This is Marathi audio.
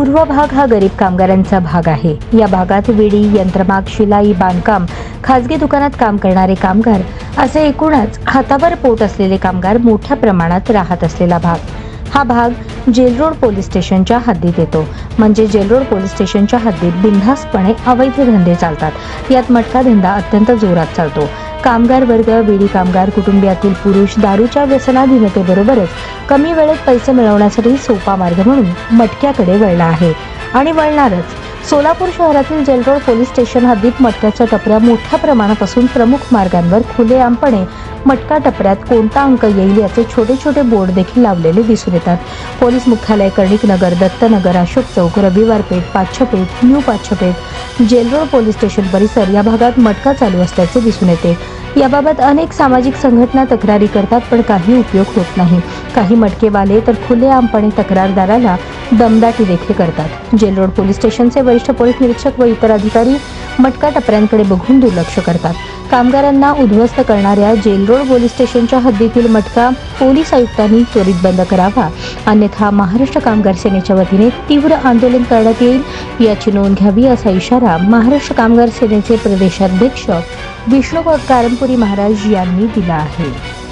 पूर्व भाग हा गरीब कामगारांचा भाग आहे। या भागात विडी, यंत्रमाग, शिलाई, बांधकाम, खाजगी दुकानात काम करणारे कामगार असे एकूणच हातावर पोट असलेले कामगार मोठ्या प्रमाणात राहत असलेला भाग। हा भाग जेल रोड पोलीस स्टेशनच्या हद्दीत येतो। म्हणजे जेल रोड पोलीस स्टेशनच्या हद्दीत बिनधास्तपणे अवैध धंदे चालतात। यात मटका धंदा अत्यंत जोरात चालतो। कामगार वर्ग, बीडी कामगार कुटुंबियातील पुरुष दारूच्या व्यसनाधीनतेबरोबरच कमी वेळेत पैसे मिळवण्यासाठी सोपा मार्ग म्हणून मटक्याकडे वळला आहे आणि वळणारच। सोलापूर शहरातील जेल रोड पोलीस स्टेशन हद्दीत मटक्याच्या टपऱ्या मोठ्या प्रमाणात असून प्रमुख मार्गांवर खुलेआमपणे मटका टपऱ्यात कोणता अंक येईल याचे छोटे छोटे बोर्ड देखील लावलेले दिसून येतात। पोलीस मुख्यालय, कर्णिक नगर, Dattanagar, Ashok Chowk, Raviwar Peth, Pachhapeth, New Pachhapeth, jail road police station परिसर या भागात मटका चालू असल्याचे दिसून येते। याबाबत अनेक सामाजिक संघटना तक्रारी करतात, पण काही उपयोग होत नाही। काही मटकेवाले तर खुलेआमपणे तक्रारदाराला दमदाटी देखील करतात। जेल रोड पोलीस स्टेशनचे वरिष्ठ पोलीस निरीक्षक व इतर अधिकारी मटका टपऱ्यांकडे बघून दुर्लक्ष करतात। कामगारांना उद्ध्वस्त करणाऱ्या जेल रोड पोलीस स्टेशनच्या हद्दीतील मटका पोलीस आयुक्तांनी त्वरित बंद करावा, अन्यथा महाराष्ट्र कामगार सेनेच्या वतीने तीव्र आंदोलन करण्यात येईल याची नोंद घ्यावी, असा इशारा महाराष्ट्र कामगार सेनेचे प्रदेशाध्यक्ष विष्णू कारंपुरी महाराज यांनी दिला आहे।